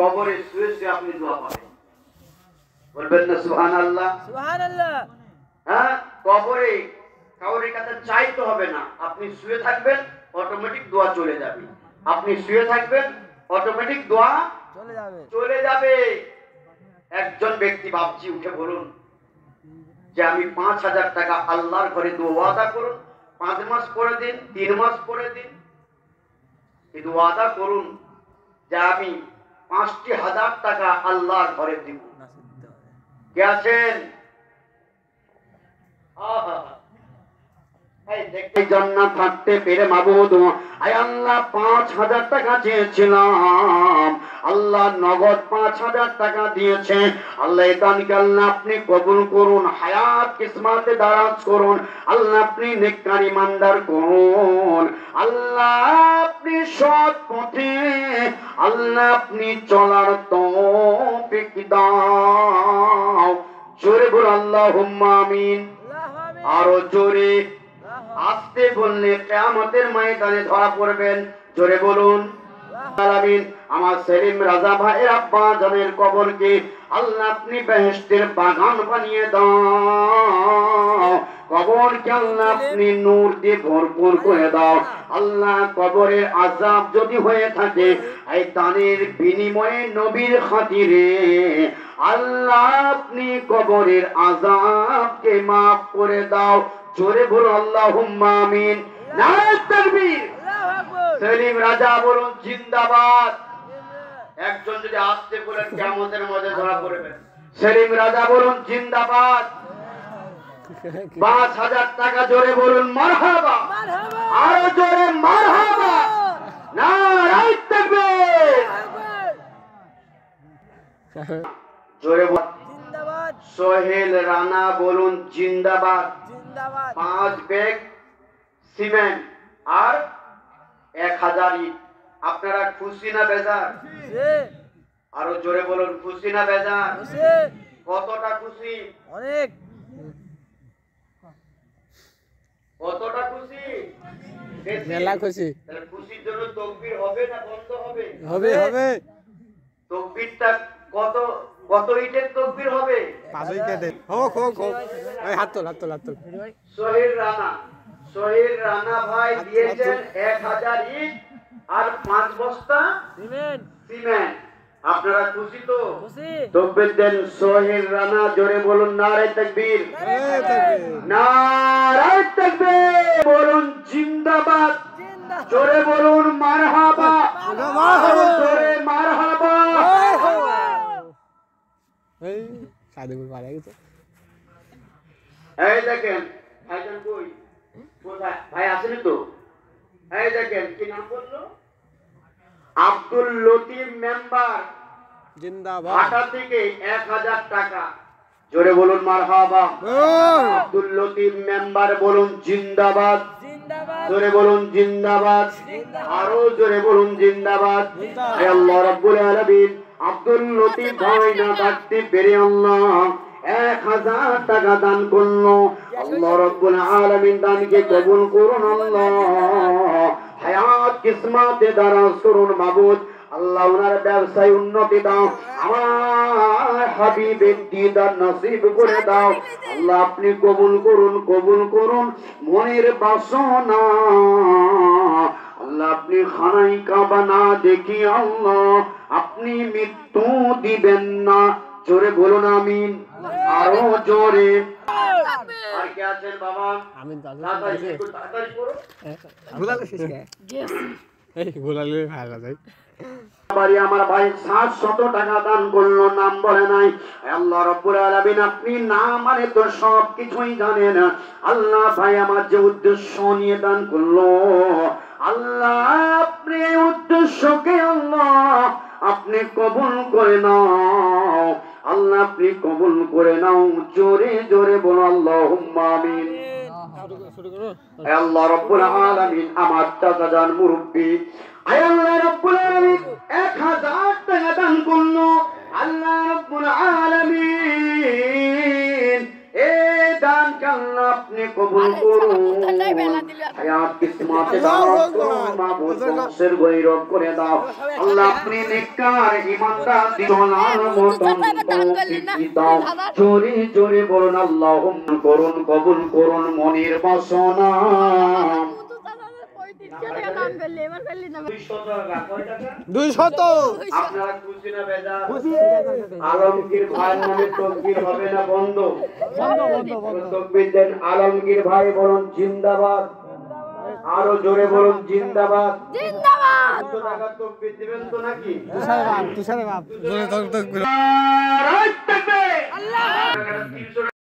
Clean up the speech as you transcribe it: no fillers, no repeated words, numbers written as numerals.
কবরে শুয়ে শুয়ে আপনি দোয়া পাবেন। বলবেন না সুবহানাল্লাহ? সুবহানাল্লাহ। হ্যাঁ, কবরে কাউরে কাছে চাইতে হবে না, আপনি শুয়ে থাকবেন অটোমেটিক দোয়া চলে যাবে। আপনি শুয়ে থাকবেন অটোমেটিক দোয়া চলে যাবে। একজন ব্যক্তি ভাবছি উঠে বলুন যে আমি 5,000 টাকা আল্লাহর ঘরে ওয়াদা করুন, 5 মাস পরে দিন, 3 মাস পরে দিন, কিন্তু ওয়াদা করুন যে আমি 5,000 টাকা আল্লাহর ঘরে দিব। কে আছেন? জান্নাত থাকতে পেরে মাবুদ, আয় আল্লাহ 5,000 টাকা চেয়েছিলাম, আল্লাহ নগদ 5,000 টাকা দিয়েছে। আল্লাহ এই দানকে আল্লাহ আপনি কবুল করুন, হায়াত কিসমতে দারাজ করুন, আল্লাহ আপনি নেককার ইমানদার করুন, আল্লাহ আপনি সৎ পথে আল্লাহ আপনি চলার তৌফিক দাও। জোরে বল আল্লাহুম্মা আমিন। আরো জোরে, আস্তে বললে কিয়ামতের ময়দানে ধরা পড়বেন। জোরে বলুন আমিন। আমার সেলিম রাজা ভাইয়ের আব্বা জানের কবরকে আল্লাহ আপনি বেহেশতের বাগান বানিয়ে দাও, কবরকে আল্লাহ আপনি নূর দিয়ে ভরপুর করে দাও। আল্লাহ কবরের আযাব যদি হয়ে থাকে এই দানের বিনিময়ে নবীর খাতিরে আল্লাহ আপনি কবরের আযাবকে মাফ করে দাও। জোরে বলো আল্লাহুম্মা আমিন। নারে তাকবীর। আল্লাহু আকবার। সেলিম রাজা বলুন জিন্দাবাদ। একজন যদি আসতে বলেন কিয়ামতের মধ্যে ধরা পড়বেন। সেলিম রাজা বলুন জিন্দাবাদ। 5,000 টাকা জোরে বলুন মারহাবা। আরো জোরে মারহাবা। নারে তাকবীর। জোরে জিন্দাবাদ। সোহেল রানা বলুন জিন্দাবাদ। 5 ব্যাগ সিমেন্ট আর 1,000 ইট। আপনারা খুশি না বেজার? আরো জোরে বলুন খুশি না বেজার? কতটা খুশি? অনেক। কতটা খুশি? মেলা খুশি। তাহলে খুশির জন্য তাকবীর হবে না বন্ধ হবে? হবে হবে। তাকবীরটা কত কত ইটের তাকবীর হবে? 5 উইকেটের। হোক হোক হোক। এই হাত তোল হাত তোল হাত তোল। সোহেল রানা ভাই দিয়েছেন 1,000 ইট আর 5 বস্তা সিমেন্ট। আপনারা খুশি তো? খুশি। তাকবীর দেন সোহেল রানা, জোরে বলুন নারে তাকবীর। নারে তাকবীর। নারে তাকবীর। বলুন জিন্দাবাদ। জোরে বলুন মারহাবা। মারহাবা। জোরে মারহাবা। এই সাদেবুল মারা গেছে। এই দেখেন ভাইজান কই? কোথায় ভাই আছেন তো? এই দেখেন কি নাম বললো? আব্দুল লতিফ মেম্বার জিন্দাবাদ। ঢাকা থেকে 1,000 টাকা। জোরে বলুন মারহাবা। আব্দুল লতিফ মেম্বার বলুন জিন্দাবাদ। জোরে বলুন জিন্দাবাদ। আরো জোরে বলুন জিন্দাবাদ। হে আল্লাহ রাব্বুল আলামিন, আব্দুল লতিফ ভাই না থাকতে পেরে আল্লাহ 1,000 টাকা দান করলো। আল্লাহ রাব্বুল আলামিন দানকে কবুল করুন। আল্লাহ হায়াত কিসমতে দারাজ করুন মাবুদ। আল্লাহ ওনার ব্যবসায় উন্নতি দাও, আমার হাবিবের দিদার নসিব করে দাও। আল্লাহ আপনি কবুল করুন মনের বাসনা। আল্লাহ আপনি খানাই কাবা না দেখি আল্লাহ আপনি মৃত্যু দিবেন না। জোরে বলুন আমিন। আরো জোরে। আর কে আছেন বাবা? আমিন। তাড়াতাড়ি করো। ভুলালে শেষ কে? এই ভুলালে ভালো যায়। আমার ভাই 700 টাকা দান করলো, নাম বলে নাই। আল্লাহ রাব্বুল আলামিন আপনি না মানে তো সব কিছুই জানেন। আল্লাহ ভাই আমার যে উদ্দেশ্য নিয়ে দান করলো, আল্লাহ আপনি উদ্দেশ্যকে আল্লাহ আপনি কবুল করে নাও। আল্লাহ আপনি কবুল করে নাও। জোরে জোরে বলো আল্লাহুম্মা আমিন। আল্লাহ রাব্বুল আলামিন আমার চাচাজান মুরব্বি আল্লাহ রাব্বুল আলামিন 1,000 টাকা দান করলো। আল্লাহ রাব্বুল আলামিন এই দানকে আল্লাহ আপনি কবুল করুন। হায়াত কিসমতে দাও মাহবুব বংশের গৌরব করে দাও আল্লাহ আপনি নেককার ইমানদার দিওয়ানার মতন তৌফিক দাও জোরে জোরে বলুন আল্লাহুম্মা করুন কবুল করুন মনির বাসনা 200 আপনারা খুশি না বেজার আলমগীর ভাই নামে তকবীর হবে না বন্ধ তকবীর দেন আলমগীর ভাই বলুন জিন্দাবাদ আরো জোরে বলুন জিন্দাবাদ জিন্দাবাদ 200 টাকা তকবীর দিবেন তো নাকি তুষারে বাপ জোরে তকবীর আল্লাহু আকবার